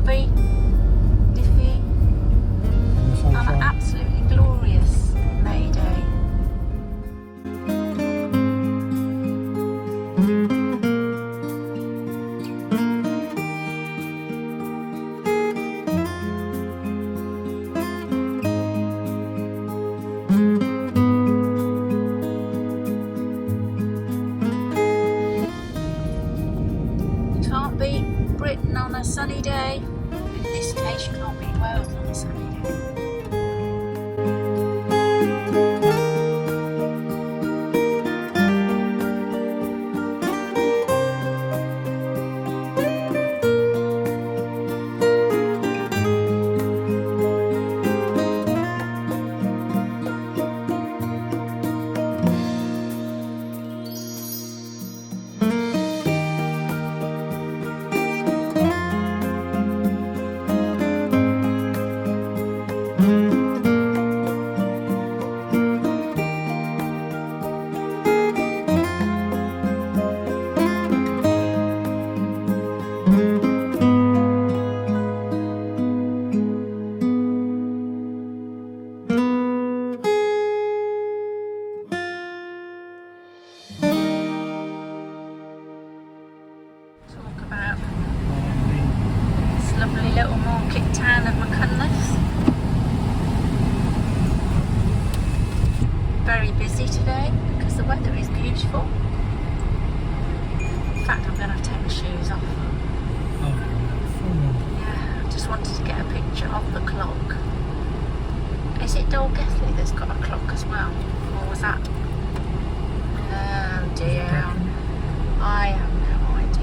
be iffy on an absolutely glorious May Day. Can't beat Britain on a sunny day. In this case, you can't beat Wales on a sunny day. Lovely little market town of McCunliffe. Very busy today because the weather is beautiful. In fact, I'm going to have to take my shoes off. Yeah, I just wanted to get a picture of the clock. Is it Dolgethley that's got a clock as well? Or was that? Oh dear. I have no idea.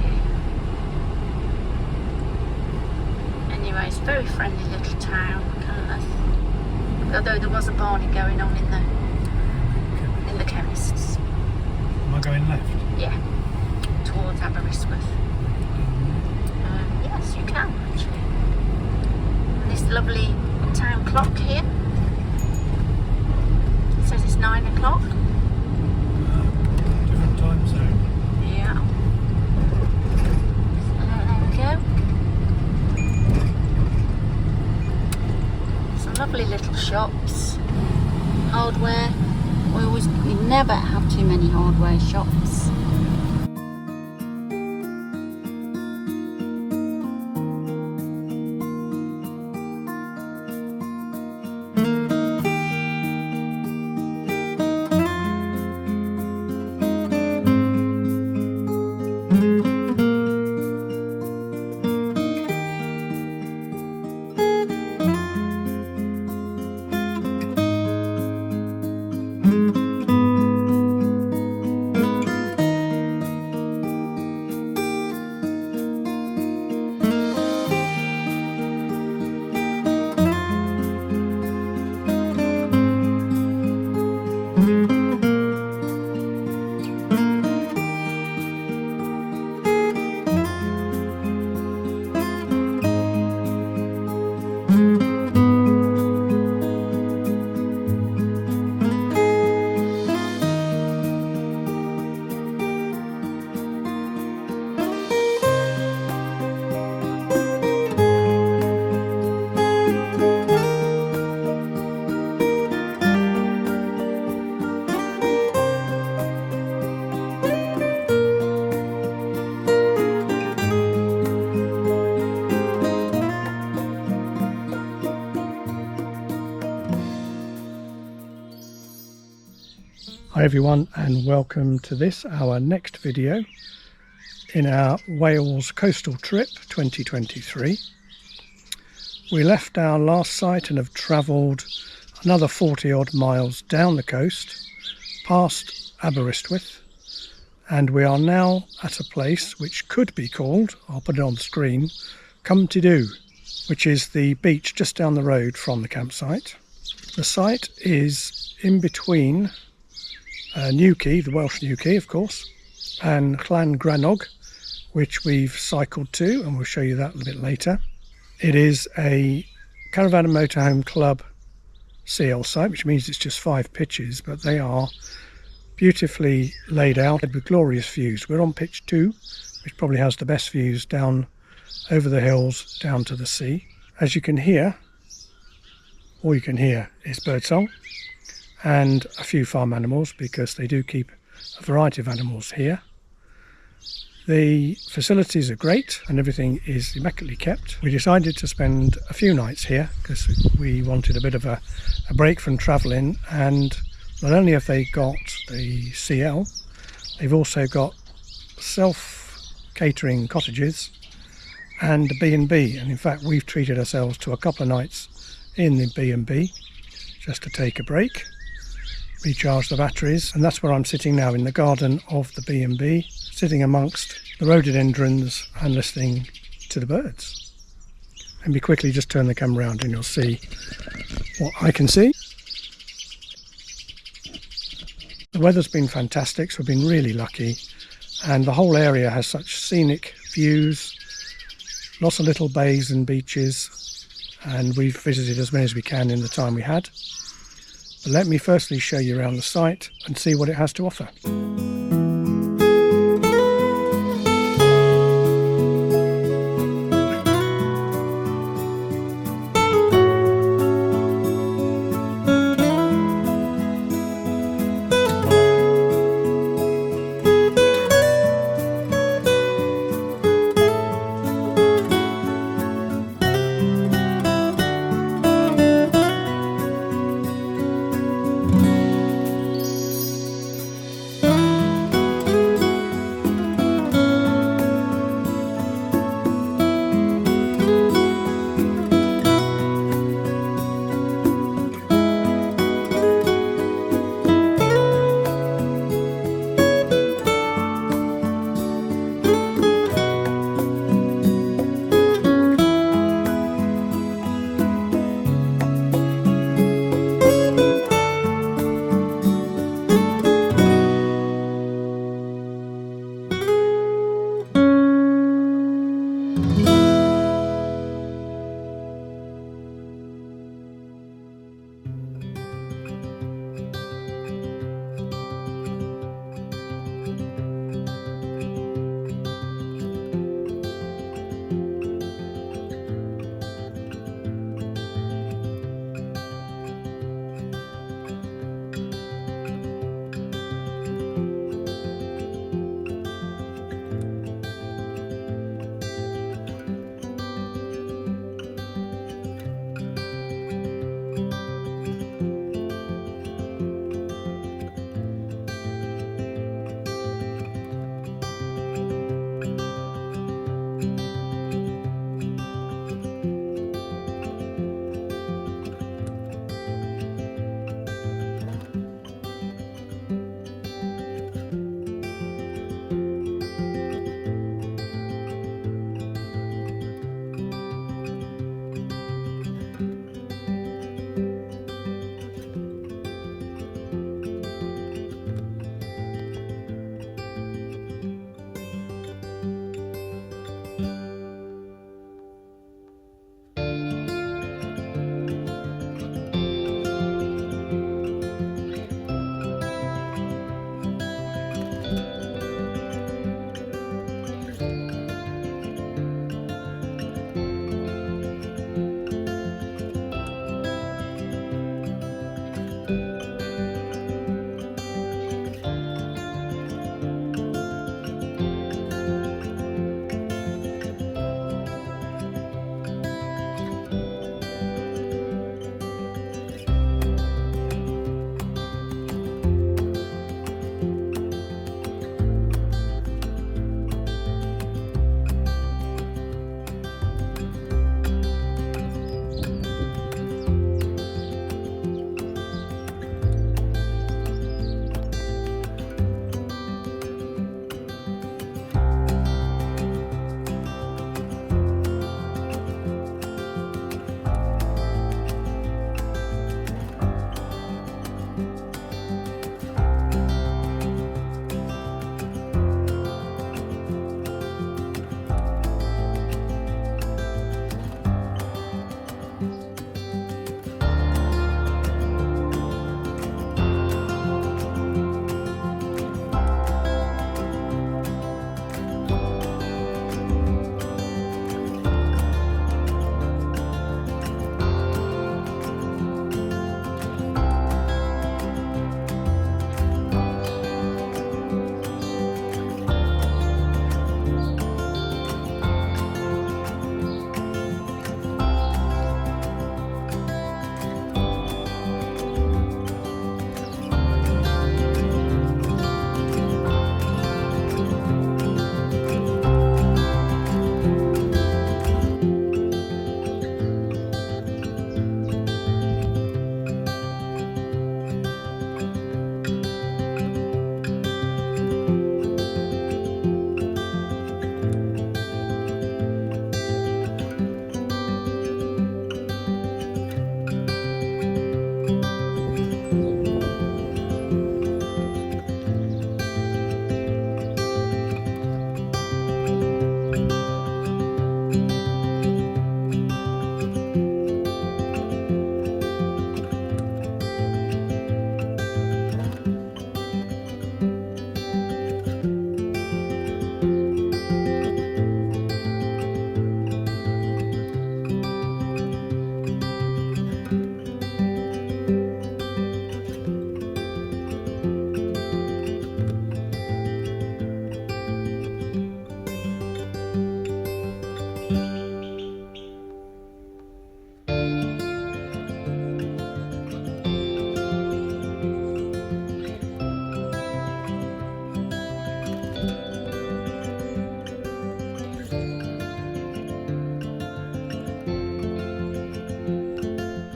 Anyway, it's a very friendly little town, Cunliffe. Although there was a barney going on in the chemists. Am I going left? Yeah, towards Aberystwyth. Yes, you can actually. And this lovely town clock here says it's 9 o'clock. Different time zone. Yeah. So there we go. Some lovely little shops. Hardware. We never have too many hardware shops. Hi everyone, and welcome to this, our next video in our Wales coastal trip 2023. We left our last site and have travelled another 40 odd miles down the coast past Aberystwyth, and we are now at a place which could be called, I'll put it on screen, Cwm Tydw, which is the beach just down the road from the campsite. The site is in between Newquay, the Welsh Newquay of course, and Llainfran, which we've cycled to, and we'll show you that a little bit later. It is a Caravan and Motorhome Club CL site, which means it's just 5 pitches, but they are beautifully laid out with glorious views. We're on pitch 2, which probably has the best views down over the hills down to the sea. As you can hear, all you can hear is birdsong and a few farm animals, because they do keep a variety of animals here. The facilities are great and everything is immaculately kept. We decided to spend a few nights here because we wanted a bit of a break from travelling, and not only have they got the CL, they've also got self-catering cottages and a B&B, and in fact we've treated ourselves to a couple of nights in the B&B just to take a break, recharge the batteries, and that's where I'm sitting now, in the garden of the B&B, sitting amongst the rhododendrons and listening to the birds. Let me quickly just turn the camera around and you'll see what I can see. The weather's been fantastic, so we've been really lucky, and the whole area has such scenic views, lots of little bays and beaches, and we've visited as many as we can in the time we had. But let me firstly show you around the site and see what it has to offer.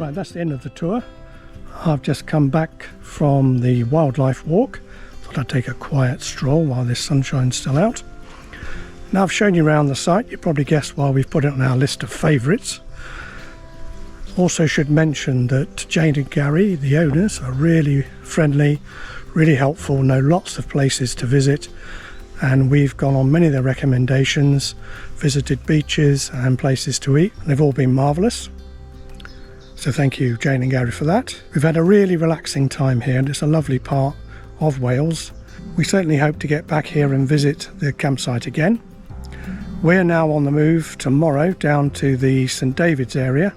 Right, that's the end of the tour. I've just come back from the wildlife walk. Thought I'd take a quiet stroll while this sunshine's still out. Now I've shown you around the site, you probably guessed why we've put it on our list of favourites. Also should mention that Jane and Gary, the owners, are really friendly, really helpful, know lots of places to visit, and we've gone on many of their recommendations, visited beaches and places to eat, and they've all been marvellous. So thank you, Jane and Gary, for that. We've had a really relaxing time here, and it's a lovely part of Wales. We certainly hope to get back here and visit the campsite again. We're now on the move tomorrow down to the St David's area,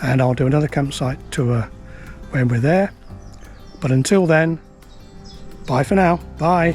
and I'll do another campsite tour when we're there. But until then, bye for now. Bye.